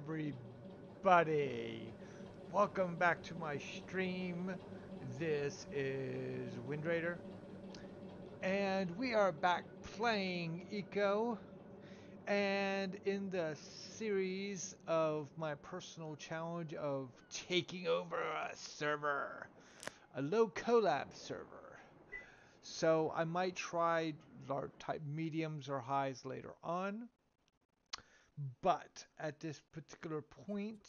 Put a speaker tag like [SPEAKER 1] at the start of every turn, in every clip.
[SPEAKER 1] everybody. Welcome back to my stream. This is Wind Raider, and we are back playing Eco. And in the series of my personal challenge of taking over a server, a low collab server. So I might try large type mediums or highs later on. But at this particular point,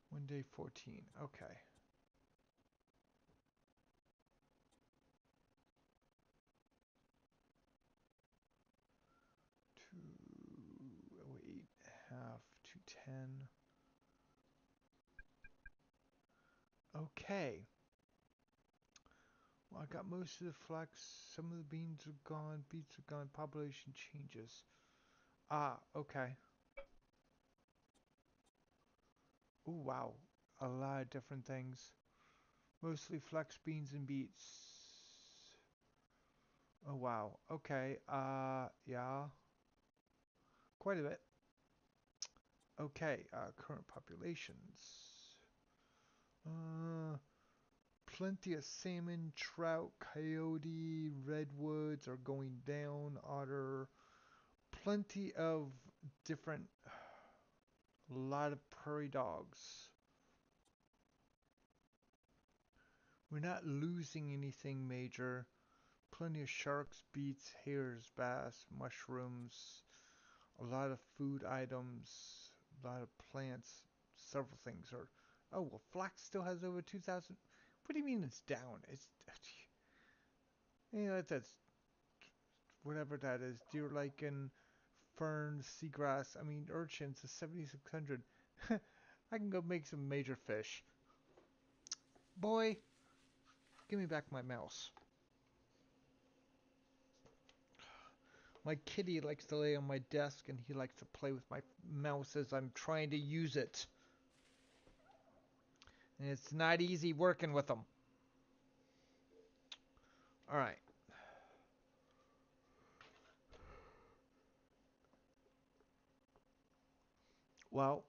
[SPEAKER 1] one day 14. Okay. 208 half 210. Okay. Well, I got most of the flax. Some of the beans are gone. Beets are gone. Population changes. Ah, okay. Oh, wow. A lot of different things. Mostly flex beans and beets. Oh, wow. Okay. Yeah. Quite a bit. Okay. Current populations. Uh, Plenty of salmon, trout, coyote, redwoods are going down, otter. Plenty of different, a lot of prairie dogs. We're not losing anything major. Plenty of sharks, beets, hares, bass, mushrooms, a lot of food items, a lot of plants, several things are. Oh, well, flax still has over 2,000. What do you mean it's down? It's, that's whatever that is. Deer lichen, ferns, seagrass. I mean, urchins is 7,600. I can go make some major fish. Boy, give me back my mouse. My kitty likes to lay on my desk and he likes to play with my mouse as I'm trying to use it. And it's not easy working with them. Alright. Well,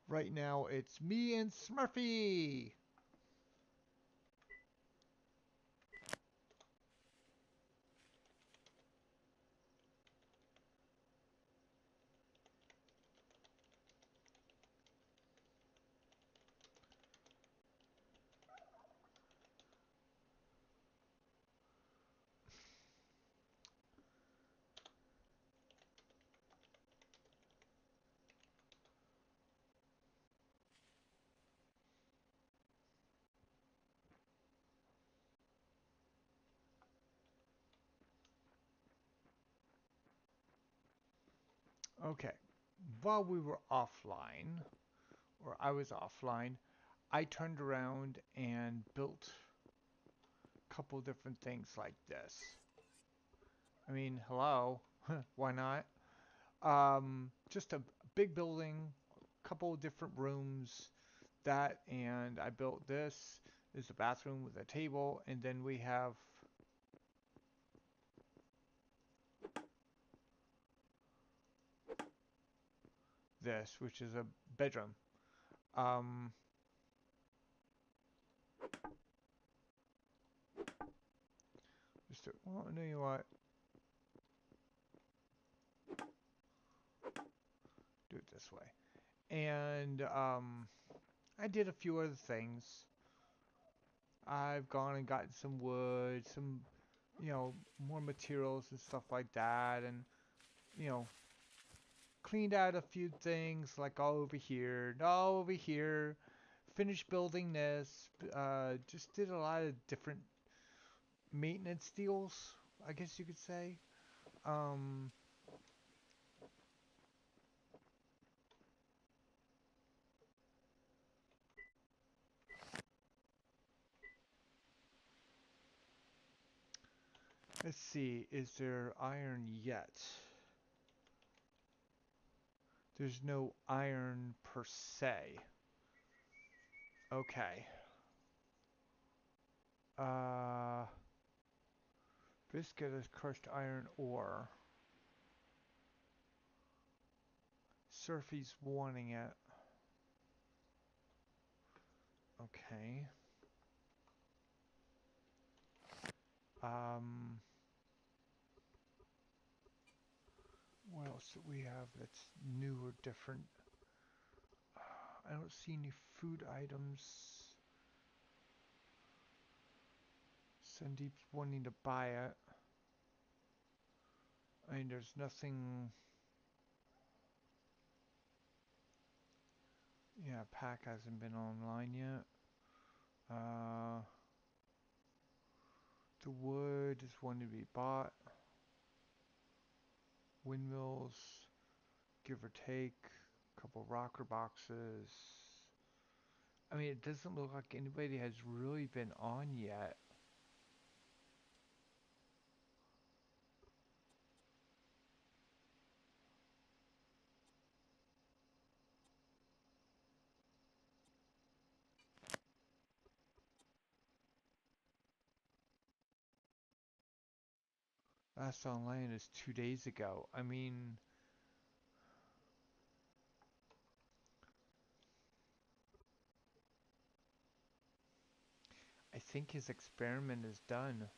[SPEAKER 1] right now it's me and Smurfy. Okay. While we were offline, or I was offline, I turned around and built a couple different things like this. I mean, hello, why not? Just a big building, a couple different rooms, that, and I built this. There's a bathroom with a table, and then we have this, which is a bedroom. Um, well, you know what? Do it this way. And I did a few other things. I've gone and gotten some wood, some, more materials and stuff like that, and you know, cleaned out a few things like all over here. Finished building this. Just did a lot of different maintenance deals, I guess you could say. Um, let's see, is there iron yet? There's no iron per se. Okay. Uh, Biscuit is crushed iron ore. Surfy's wanting it. Okay. Um, what else do we have that's new or different? I don't see any food items. Sandeep's wanting to buy it. I mean, there's nothing. Yeah, pack hasn't been online yet. Uh, the wood is wanting to be bought. Windmills, give or take. A couple rocker boxes. I mean, it doesn't look like anybody has really been on yet. Last online is 2 days ago. I mean, I think his experiment is done.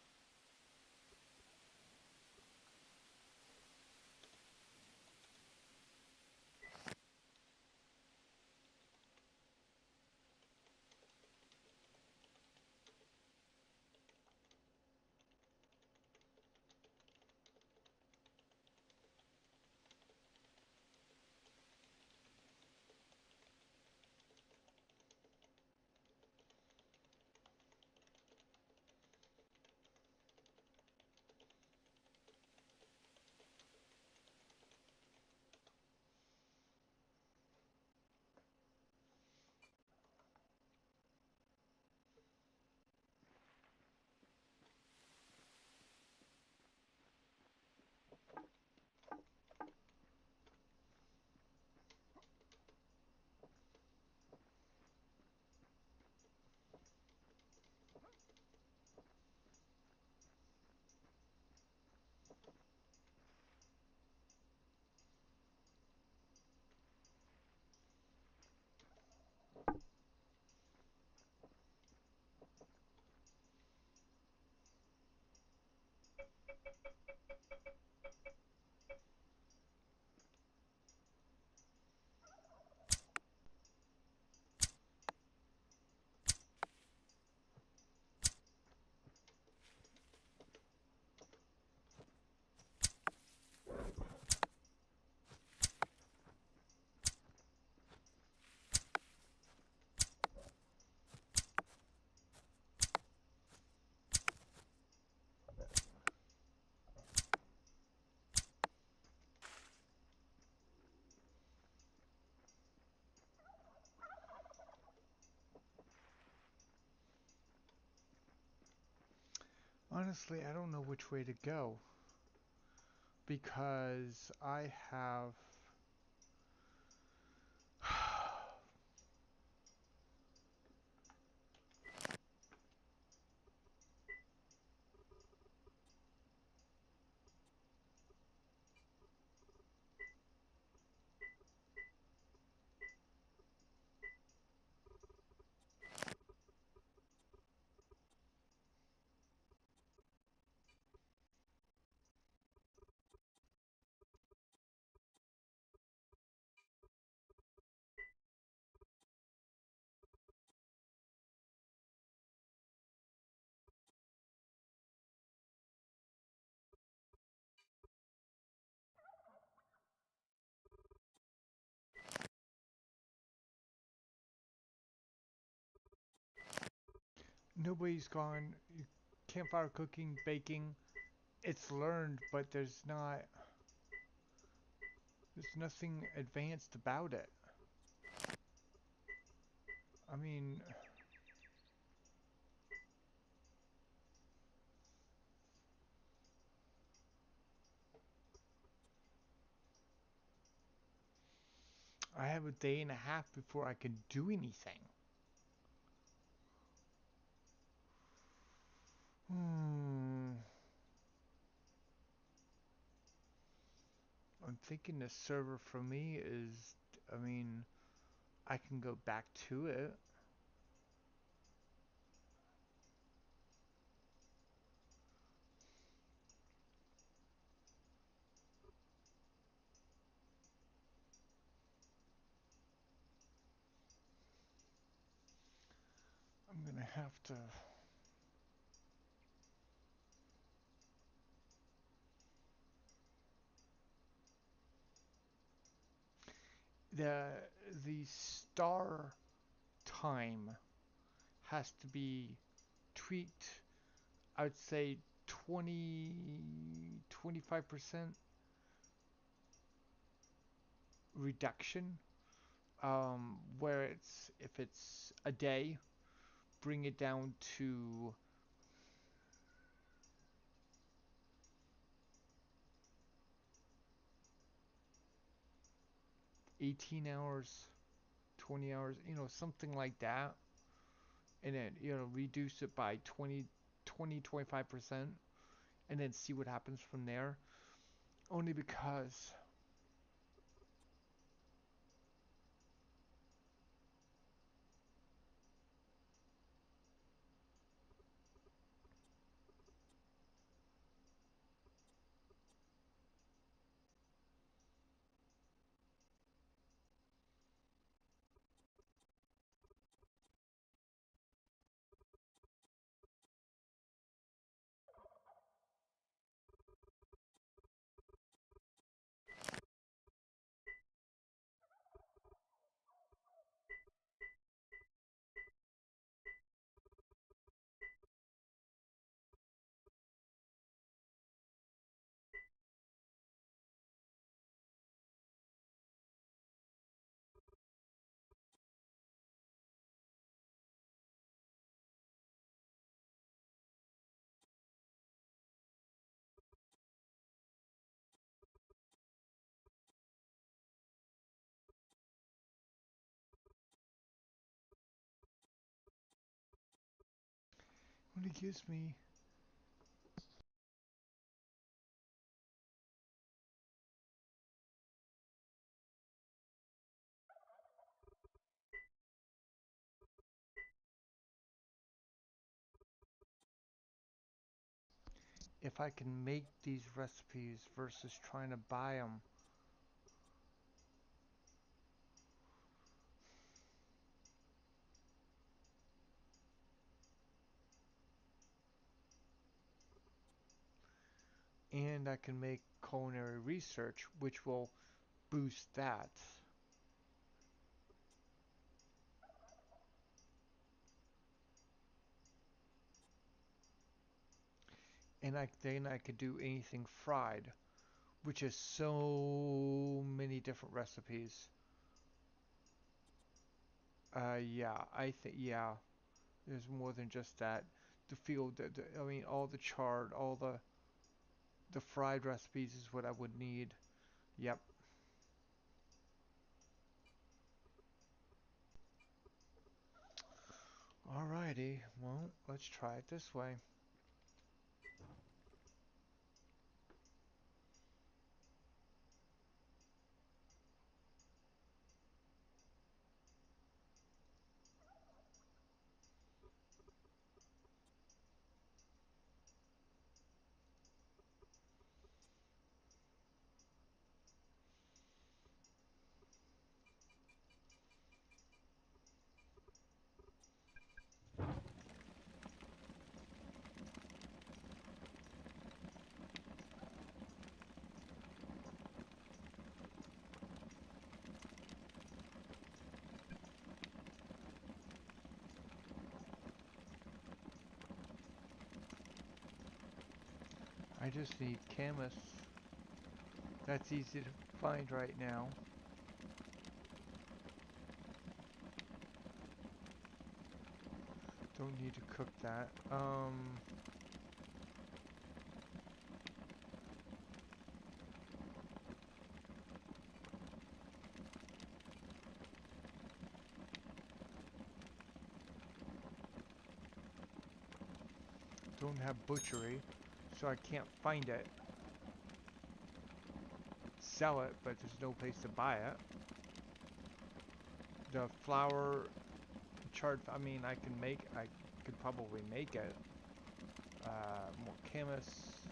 [SPEAKER 1] Honestly, I don't know which way to go because I have nobody's gone campfire cooking, baking. It's learned, but there's nothing advanced about it. I mean, I have a day and a half before I can do anything. Hmm. I'm thinking the server for me is, I mean, I can go back to it. I'm gonna have to. The the star time has to be tweaked. I'd say 25% reduction. Where it's if it's a day, bring it down to 18 hours, 20 hours, something like that. And then, reduce it by 25%, and then see what happens from there. Only because, when it gives me, if I can make these recipes versus trying to buy them. And I can make culinary research, which will boost that. And then I could do anything fried, which is so many different recipes. Yeah, I think yeah, there's more than just that. The field, I mean, all the chard, all the fried recipes is what I would need. Yep. Alrighty, well, let's try it this way. I just need camas. That's easy to find right now. Don't need to cook that. Don't have butchery, so I can't find it. sell it, but there's no place to buy it. The flour chart, I mean, I could probably make it. More chemists.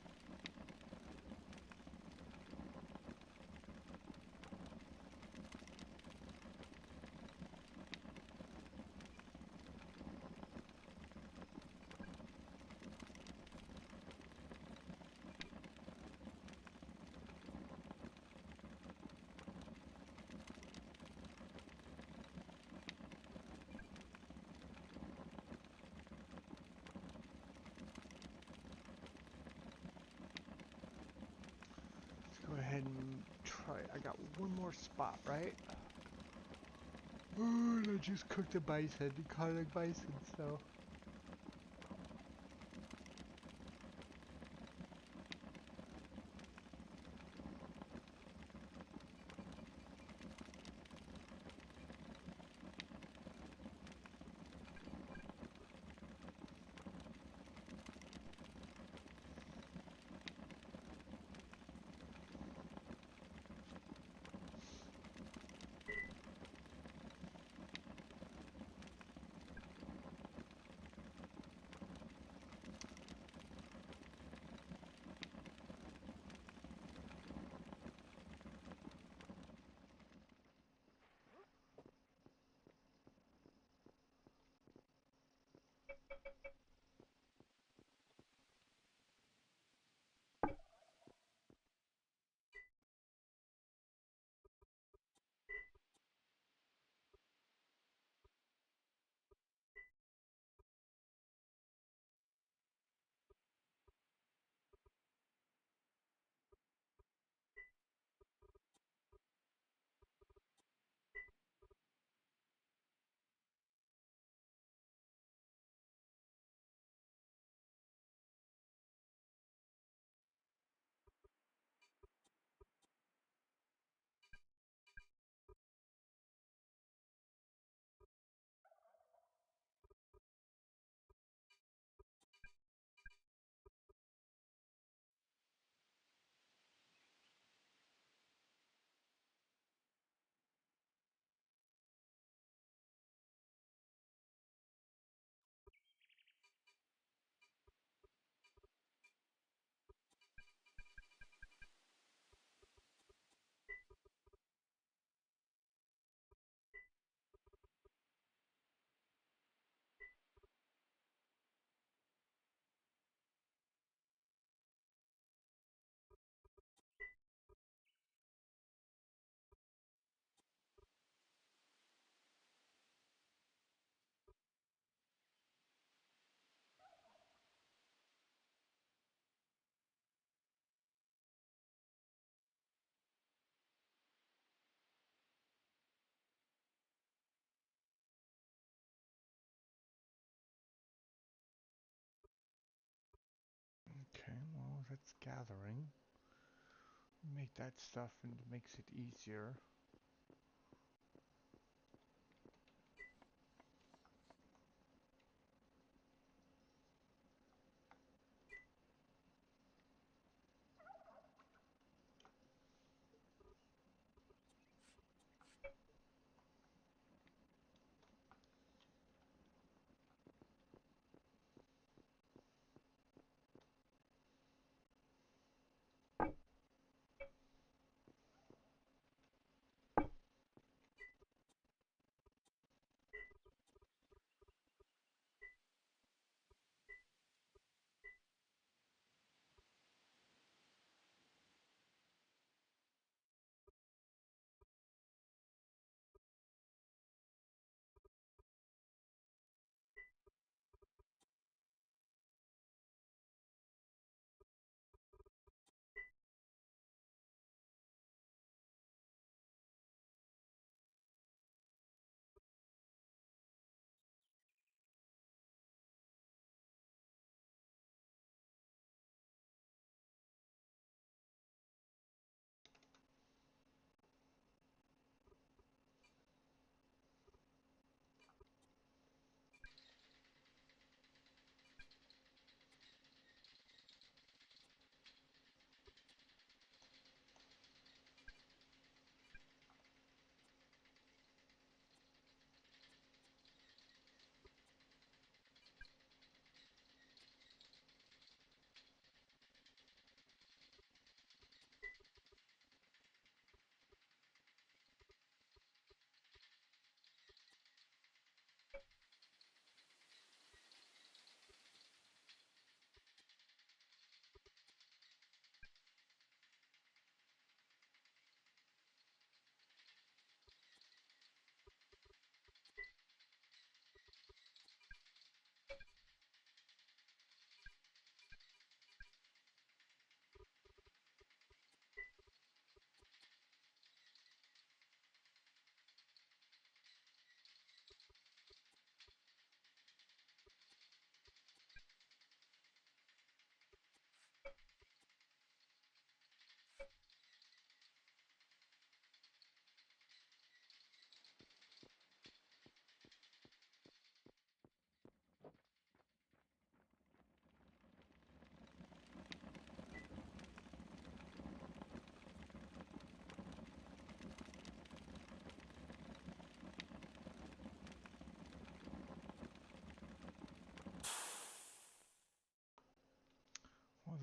[SPEAKER 1] Let's go ahead and try. I got one more spot, right? Oh, I just cooked a bison, colored bison, so. Okay, well, that's gathering. Make that stuff and it makes it easier.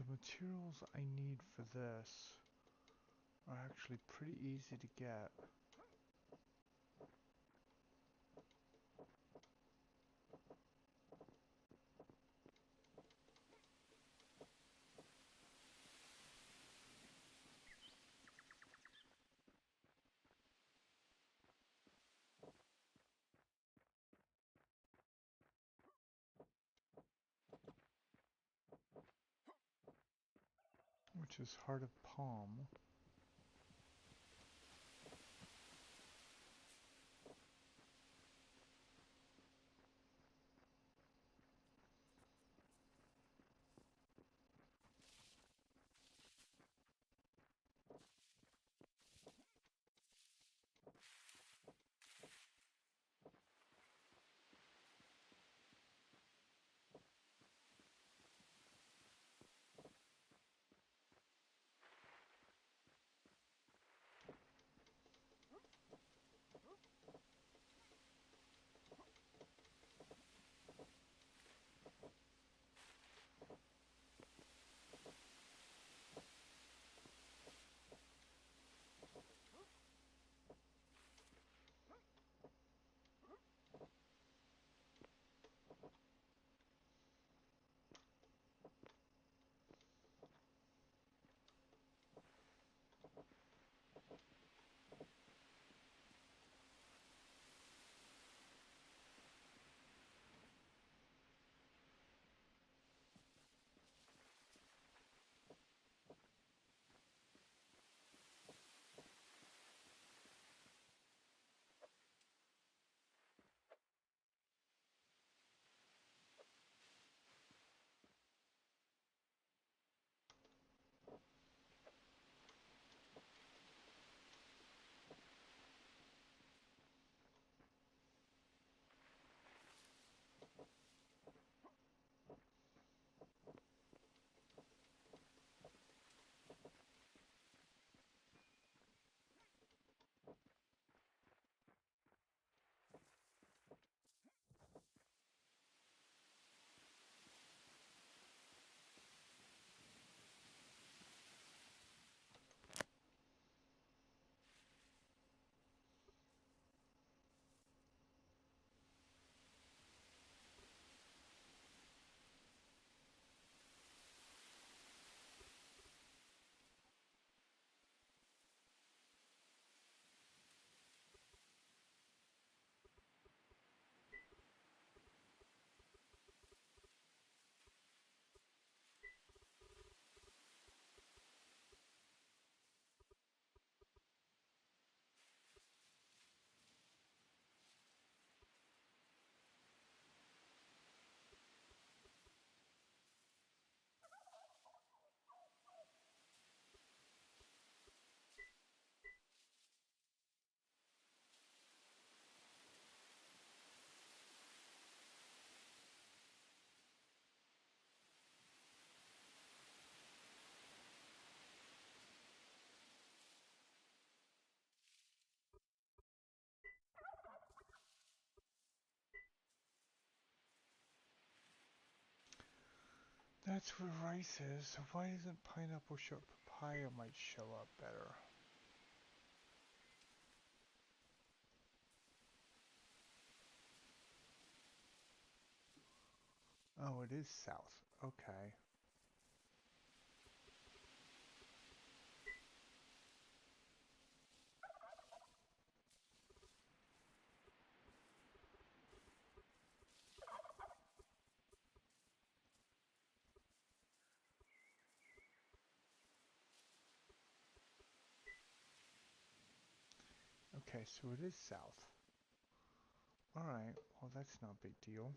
[SPEAKER 1] materials I need for this are actually pretty easy to get. Which is heart of palm. That's where rice is, so why doesn't pineapple show up? Papaya might show up better. Oh, it is south. Okay. Okay, so it is south. Alright, well that's not a big deal.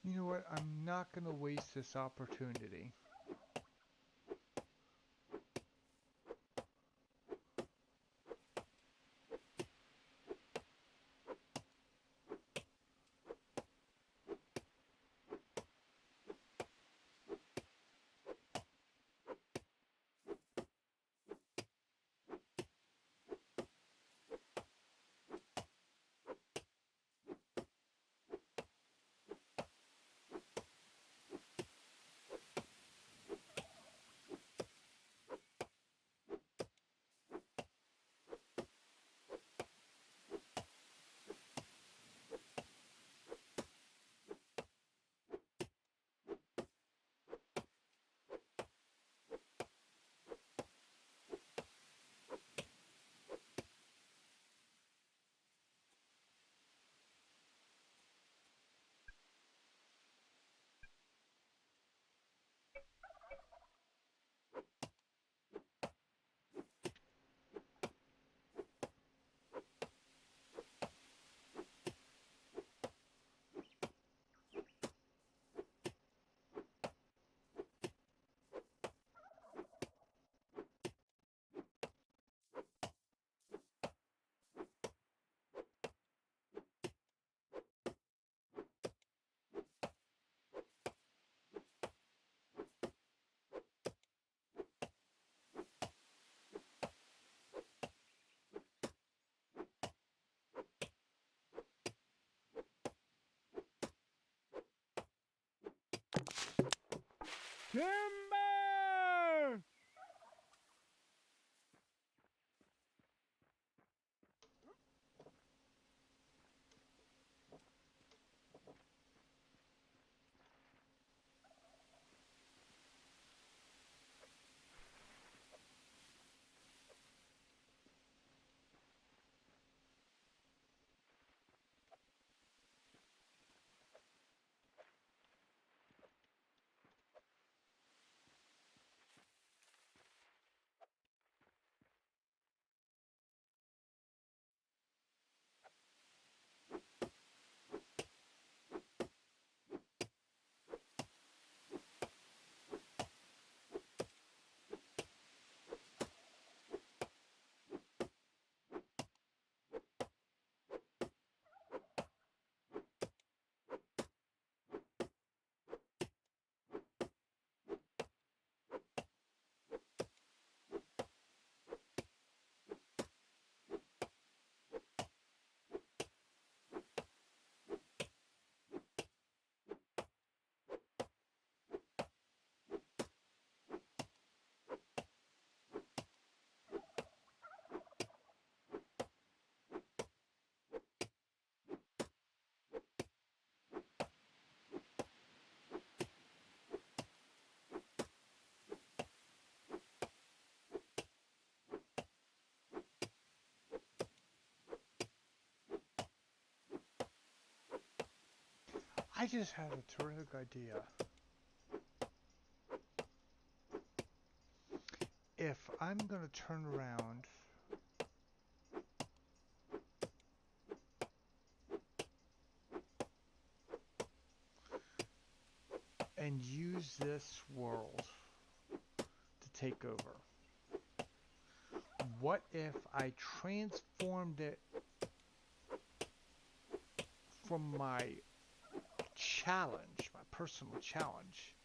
[SPEAKER 1] You know what? I'm not going to waste this opportunity. Timber! I just had a terrific idea. If I'm going to turn around and use this world to take over, what if I transformed it from my challenge, my personal challenge,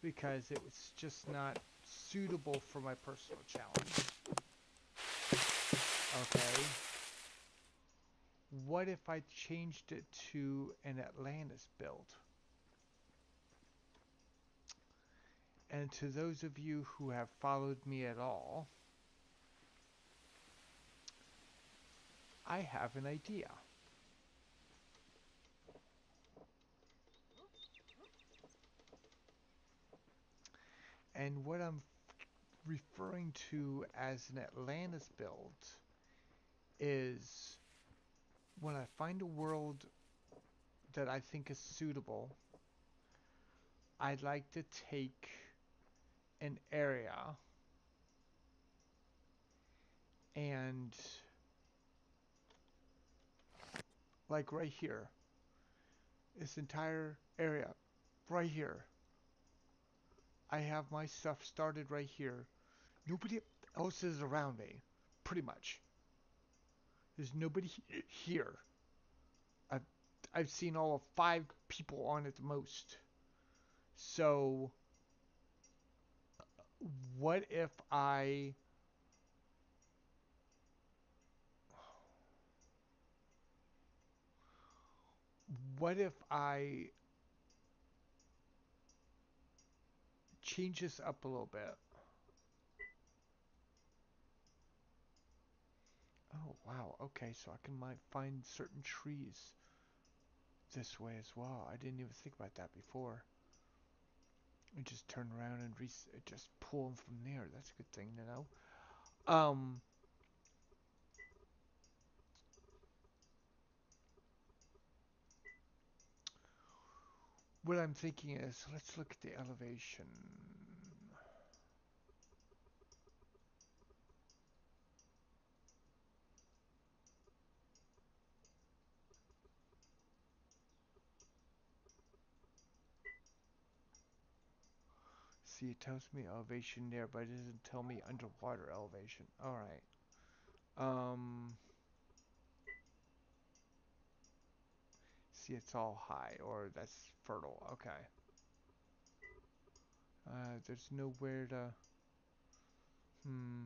[SPEAKER 1] because it was just not suitable for my personal challenge? Okay. What if I changed it to an Atlantis build? And to those of you who have followed me at all, I have an idea. And what I'm referring to as an Atlantis build is when I find a world that I think is suitable, I'd like to take an area and, like right here, this entire area right here, I have my stuff started right here. Nobody else is around me, pretty much. There's nobody here. I've, I've seen all of 5 people on it the most. So, what if I... What if I change this up a little bit? Oh, wow. Okay, so I can find certain trees this way as well. I didn't even think about that before. And just turn around and just pull them from there. That's a good thing to know. Um, what I'm thinking is, let's look at the elevation. See, it tells me elevation there, but it doesn't tell me underwater elevation. Alright. See, it's all high, or that's fertile. Okay. There's nowhere to... Hmm.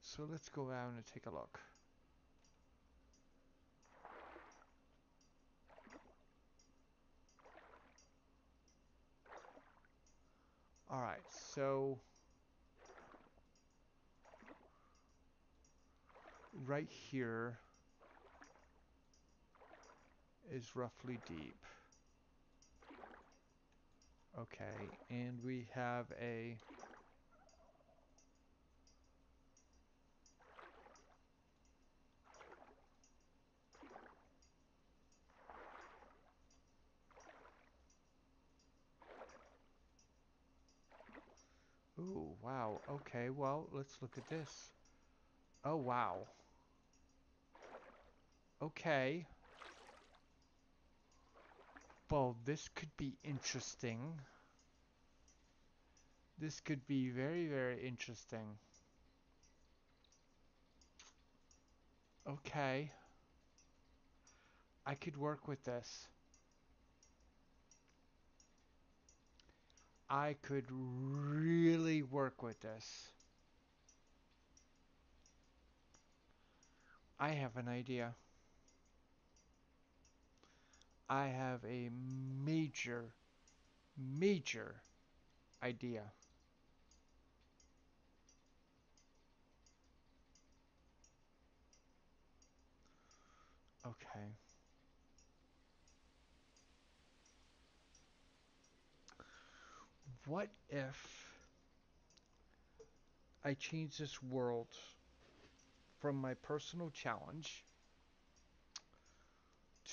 [SPEAKER 1] So let's go around and take a look. Alright, so right here is roughly deep. Okay, and we have a ooh, wow. Okay, well, let's look at this. Oh, wow. Okay. Well, this could be interesting. This could be very, very interesting. Okay. I could work with this. I could really work with this. I have an idea. I have a major, major idea. Okay. What if I change this world from my personal challenge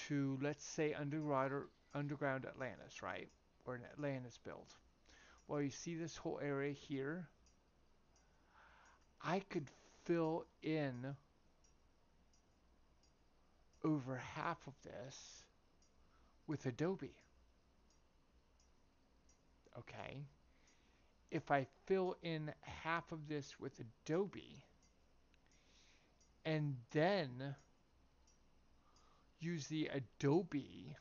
[SPEAKER 1] to, let's say, underground Atlantis, right? Or an Atlantis build. Well, you see this whole area here? I could fill in over half of this with Adobe. Okay. If I fill in half of this with Adobe and then use the Adobe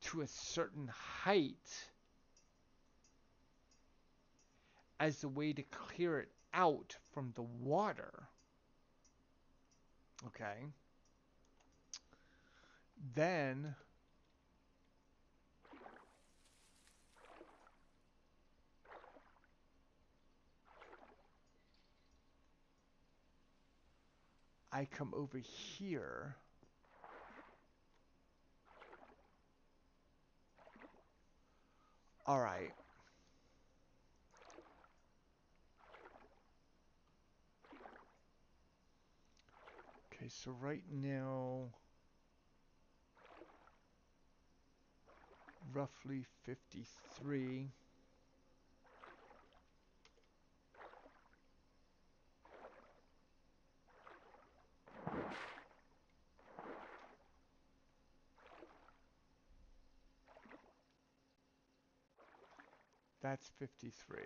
[SPEAKER 1] to a certain height as a way to clear it out from the water, okay, then I come over here. All right. Okay, so right now, roughly 53. That's 53.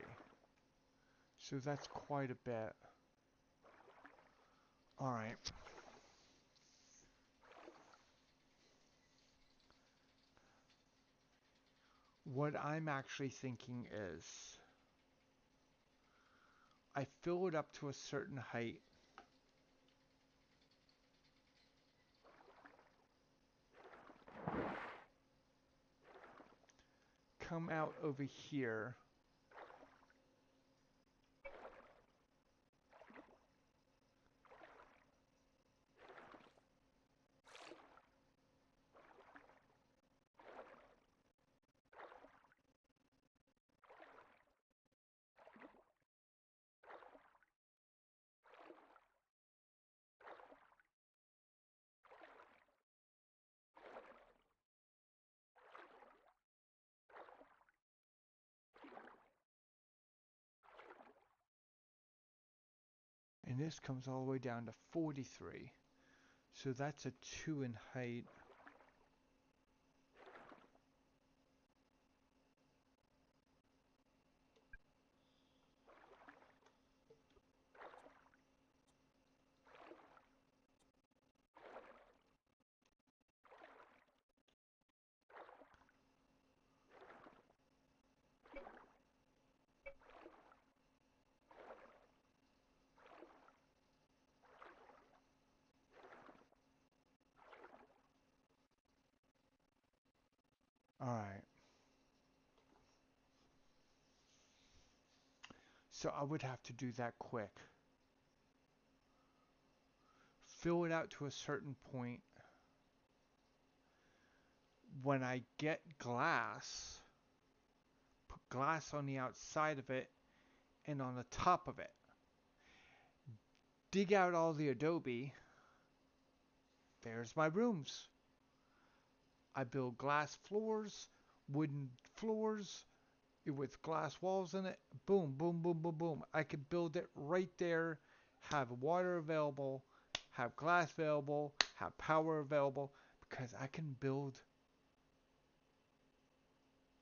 [SPEAKER 1] So that's quite a bit. All right. What I'm actually thinking is I fill it up to a certain height. Come out over here. And this comes all the way down to 43. So that's a 2 in height. Alright. So I would have to do that quick. Fill it out to a certain point. When I get glass, put glass on the outside of it and on the top of it. Dig out all the adobe. There's my rooms. I build glass floors, wooden floors with glass walls in it. Boom, boom, boom, boom, boom. I could build it right there, have water available, have glass available, have power available, because I can build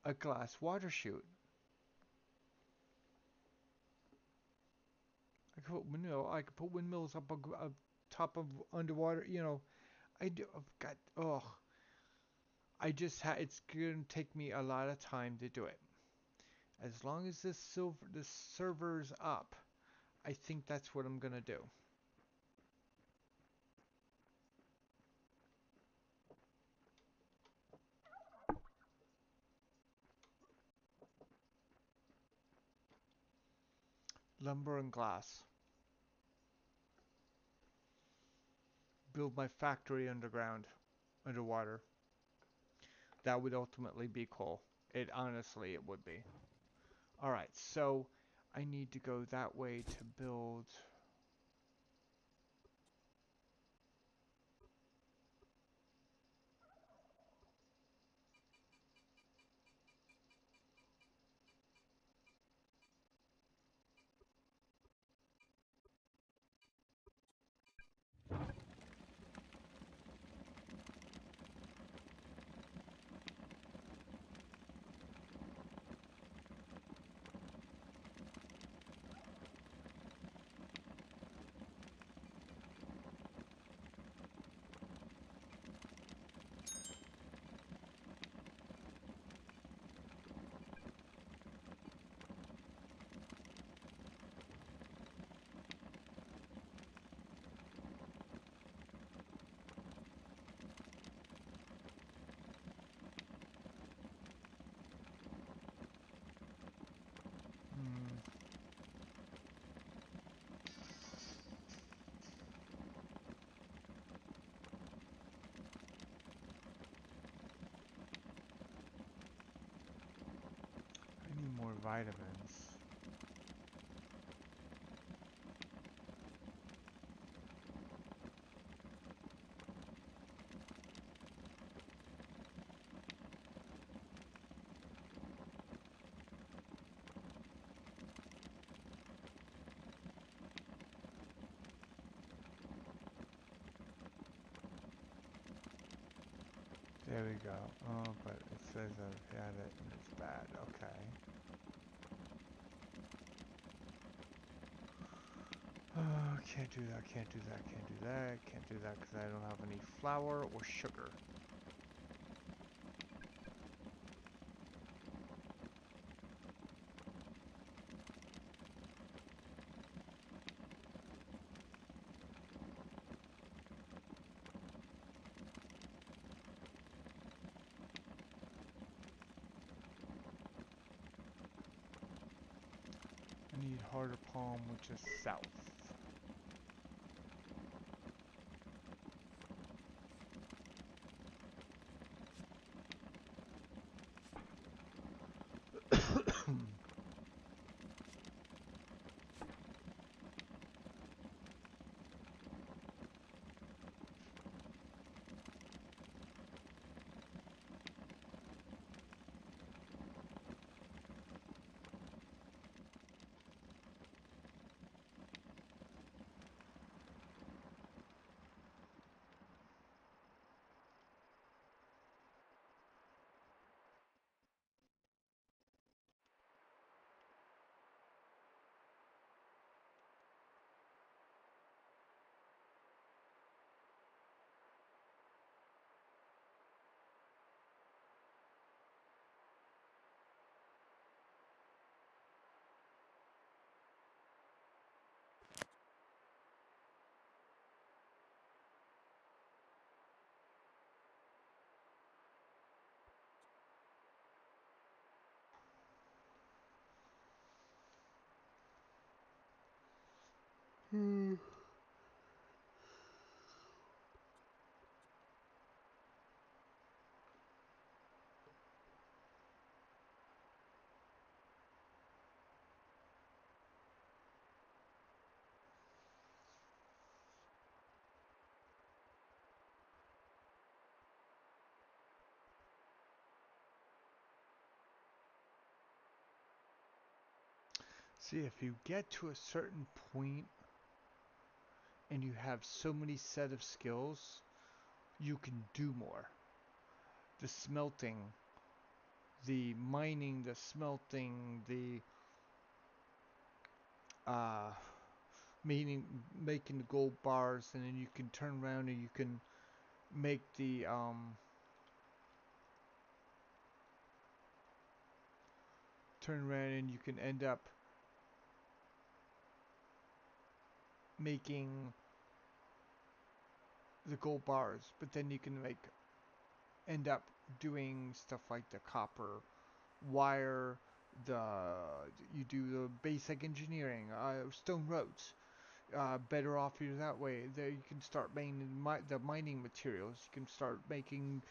[SPEAKER 1] a glass water chute. I could put windmills up top of underwater. I've got. Oh, it's gonna take me a lot of time to do it. As long as this server's up, I think that's what I'm gonna do. Lumber and glass. Build my factory underwater. That would ultimately be cool. It would be. All right, so I need to go that way to build. Hmm, I need more vitamins. There we go. Oh, but it says I've had it and it's bad. Okay. Oh, can't do that, can't do that, can't do that, can't do that because I don't have any flour or sugar. I need harder palm, which is south. Hmm. See, if you get to a certain point and you have so many set of skills, you can do more. The smelting, the mining, the smelting, the uh, meaning making the gold bars, and then you can turn around and you can make the turn around and you can end up making the gold bars, but then you can like end up doing stuff like the copper wire, the you do the basic engineering, stone roads. Better off you that way. There you can start making the mining materials. You can start making,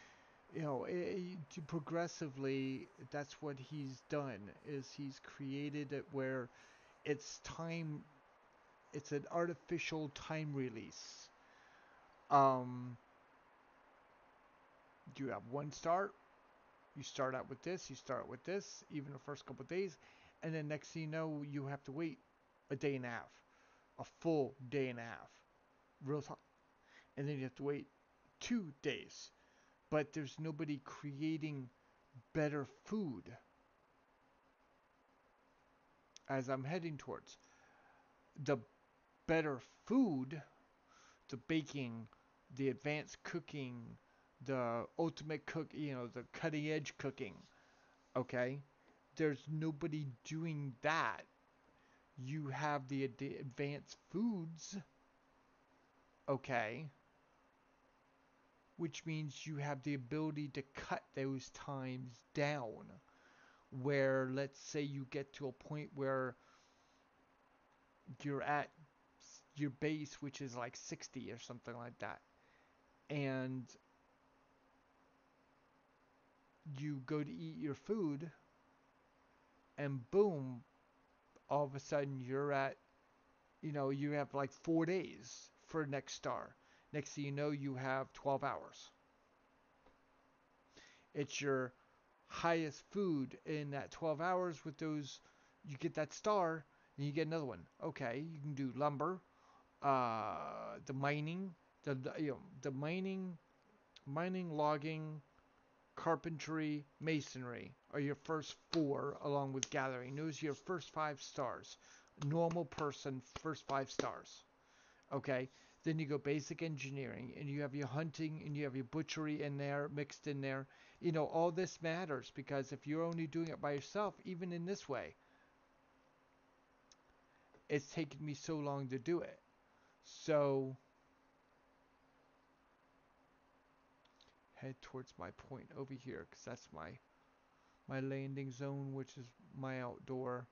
[SPEAKER 1] progressively. That's what he's done. Is he's created it where it's time. It's an artificial time release. Um, you have one start. You start out with this. You start with this. Even the first couple of days, and then next thing you know, you have to wait a day and a half, a full day and a half, real time, and then you have to wait 2 days. But there's nobody creating better food as I'm heading towards. The better food, the baking, the advanced cooking, the ultimate cook, the cutting edge cooking, okay? There's nobody doing that. You have the advanced foods, okay? Which means you have the ability to cut those times down. Where, let's say, you get to a point where you're at your base, which is like 60 or something like that, and you go to eat your food, and boom, all of a sudden you're at, you have like 4 days for next star. Next thing you know, you have 12 hours. It's your highest food in that 12 hours with those. You get that star, and you get another one. Okay, you can do lumber, the mining, the mining, logging, carpentry, masonry are your first four, along with gathering. Those are your first 5 stars. Normal person, first 5 stars. Okay? Then you go basic engineering, and you have your hunting, and you have your butchery in there, mixed in there. All this matters because if you're only doing it by yourself, even in this way, it's taken me so long to do it. So, head towards my point over here, because that's my landing zone, which is my outdoor.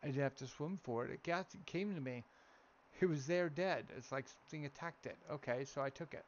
[SPEAKER 1] I didn't have to swim for it. It came to me. It was there dead. It's like something attacked it. Okay, so I took it.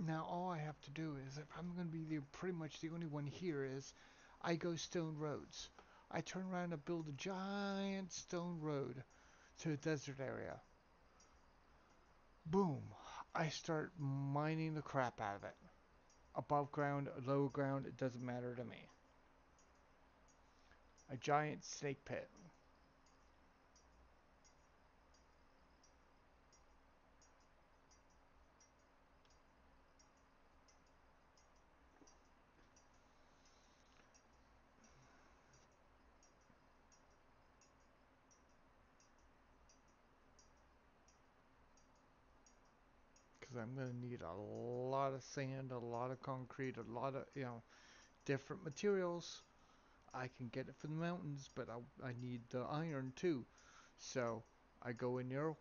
[SPEAKER 1] Now all I have to do is, if I'm going to be pretty much the only one here, is I go stone roads. I turn around and build a giant stone road to a desert area. Boom. I start mining the crap out of it. Above ground, low ground, it doesn't matter to me. A giant snake pit. Because I'm going to need a lot of sand, a lot of concrete, a lot of, different materials. I can get it from the mountains, but I need the iron too. So I go in there,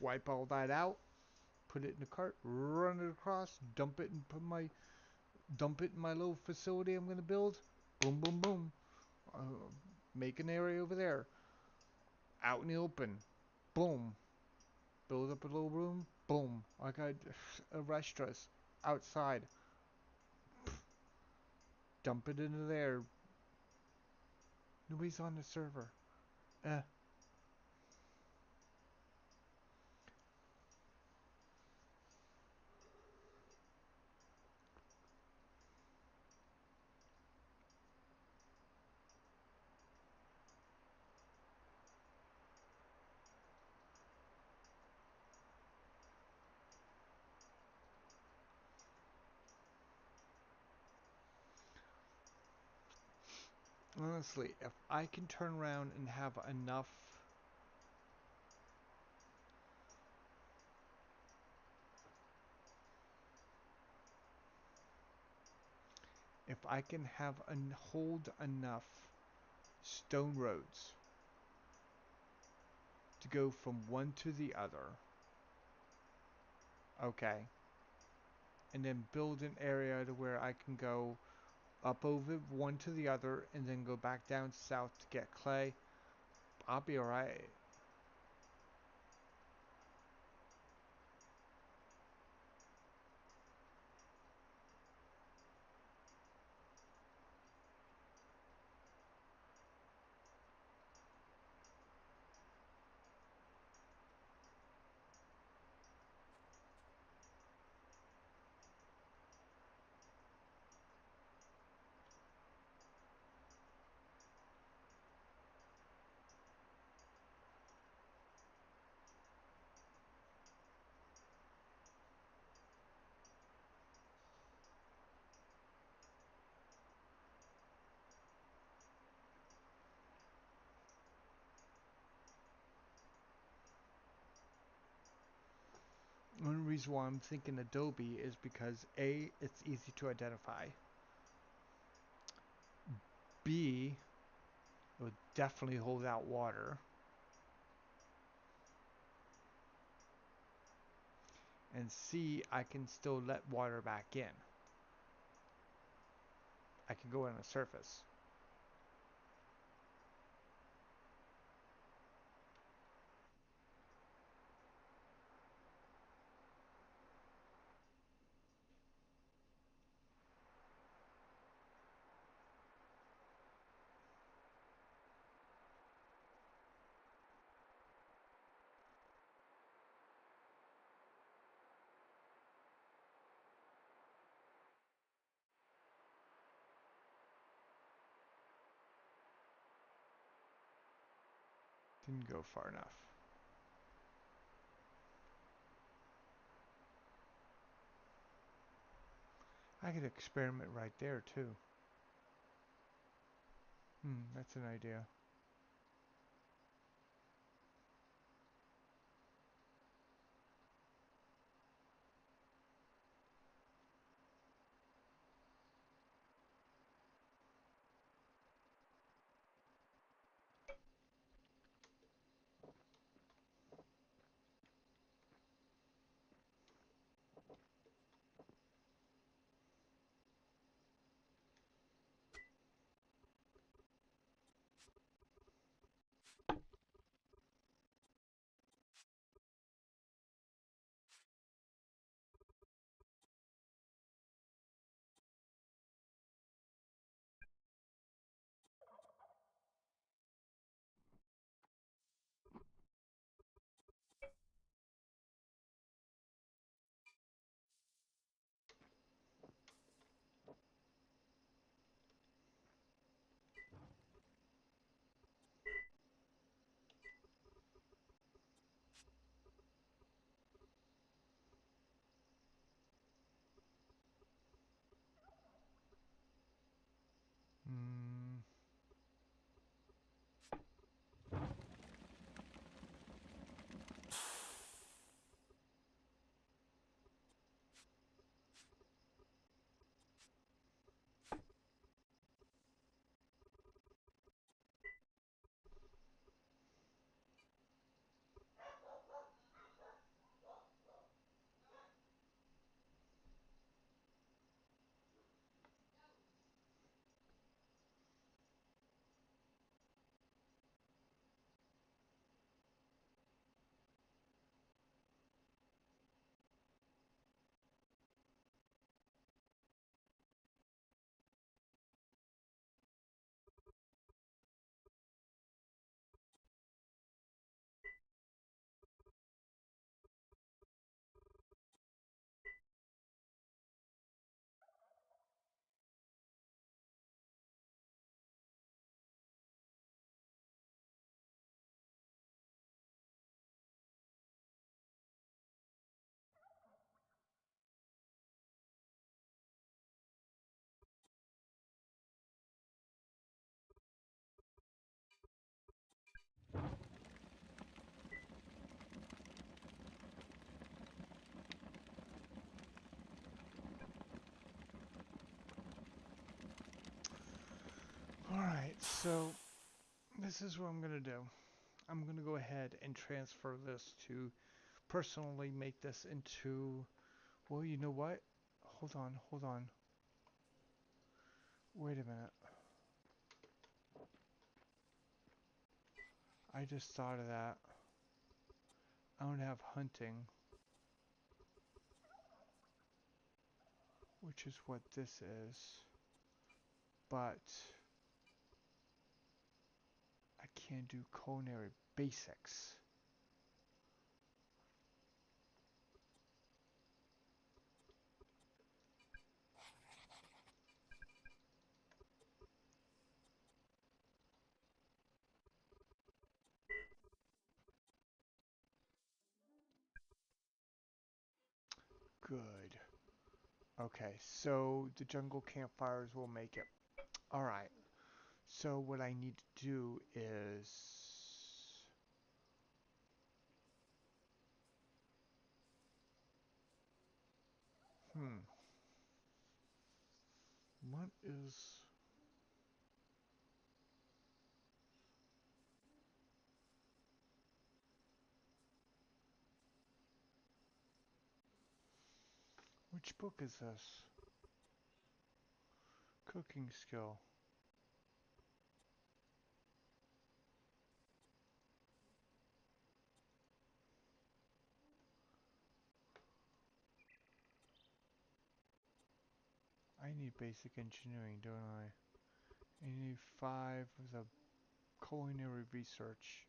[SPEAKER 1] wipe all that out, put it in the cart, run it across, dump it in my little facility I'm gonna build. Boom, boom, boom. Uh, make an area over there, out in the open. Boom. Build up a little room. Boom. I got a restaurant outside. Dump it into there. Nobody's on the server. Eh. Honestly, if I can turn around and have enough, if I can have and hold enough stone roads to go from one to the other, okay, and then build an area to where I can go up over one to the other and then go back down south to get clay, I'll be alright. One reason why I'm thinking Adobe is because A, it's easy to identify. B, it would definitely hold out water. And C, I can still let water back in. I can go on the surface. Didn't go far enough. I could experiment right there too. That's an idea. Mm, Alright, so this is what I'm going to do. I'm going to go ahead and transfer this to personally make this into, well, you know what? Hold on, hold on. Wait a minute. I just thought of that. I don't have hunting, which is what this is. But I can't do culinary basics. Good. Okay, so the jungle campfires will make it. Alright, so what I need to do is... Hmm. What is... Which book is this? Cooking skill. I need basic engineering, don't I? I need 5 with a culinary research.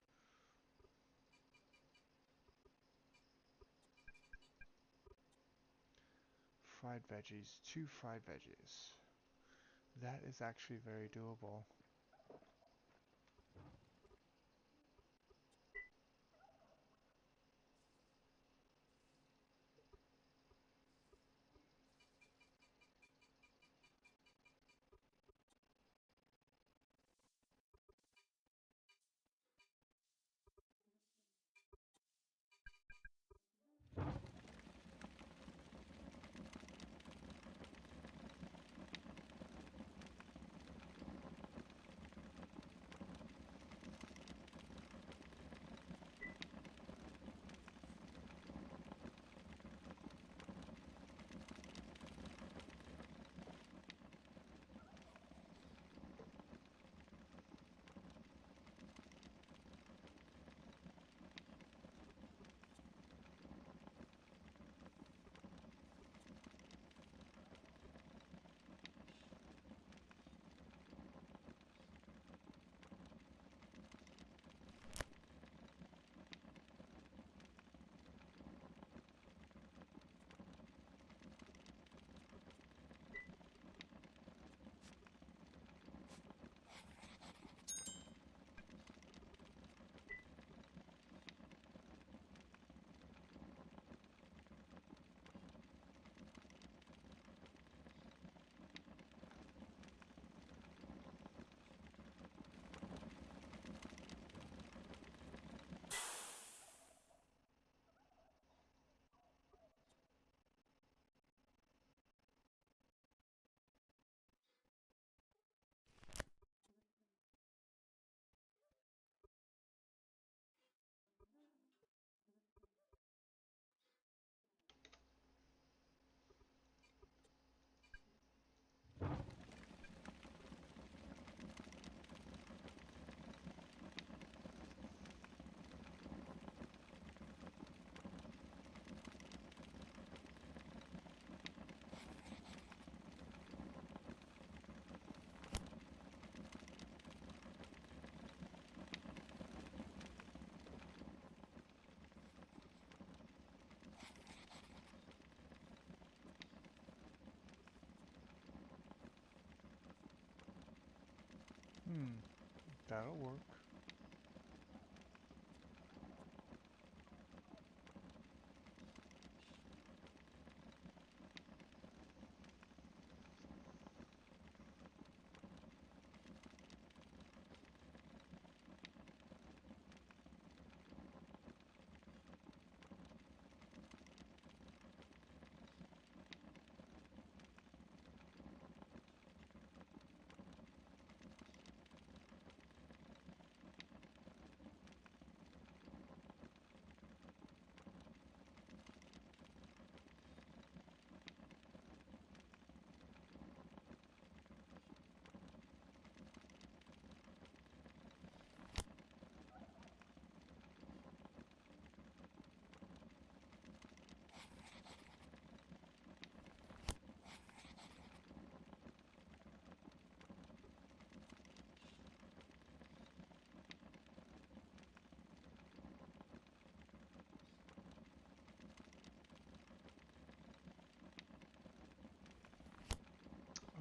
[SPEAKER 1] Fried veggies. 2 fried veggies. That is actually very doable. That'll work.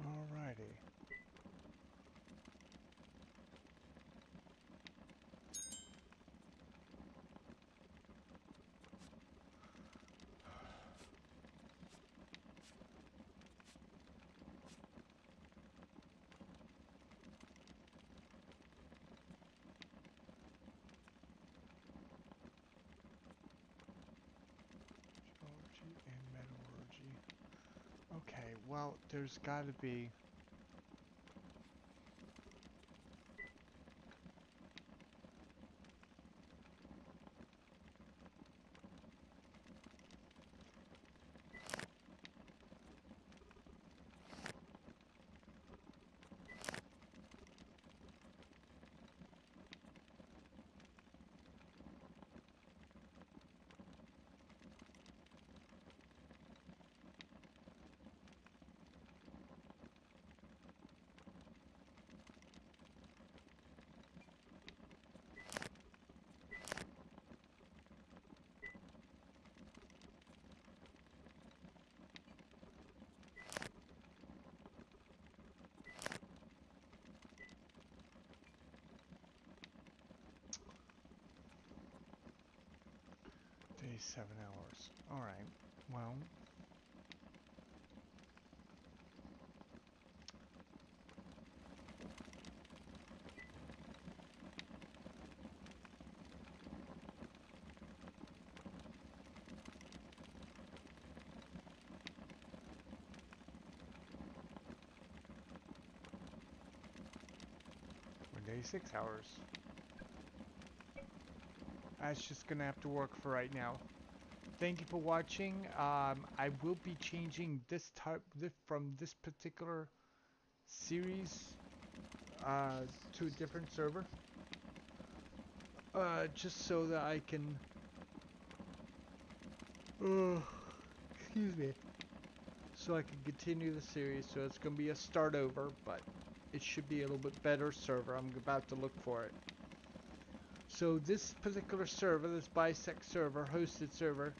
[SPEAKER 1] Alrighty. Geology and metallurgy. Okay, well, there's got to be. Day 7 hours. Alright, well. One day 6 hours. That's just gonna have to work for right now. Thank you for watching. I will be changing this type from this particular series to a different server, just so that I can. Uh, excuse me. So I can continue the series. So it's gonna be a start over, but it should be a little bit better server. I'm about to look for it. So this particular server, this bisect server, hosted server,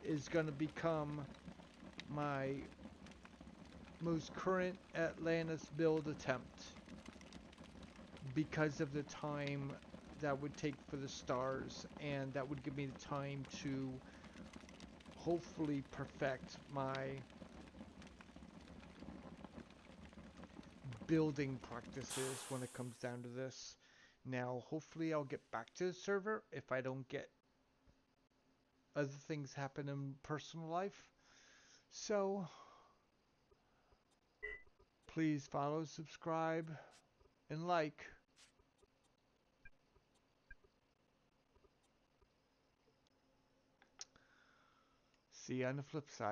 [SPEAKER 1] is going to become my most current Atlantis build attempt because of the time that would take for the stars, and that would give me the time to hopefully perfect my building practices when it comes down to this. Now, hopefully I'll get back to the server if I don't get other things happen in personal life. So, please follow, subscribe, and like. See you on the flip side.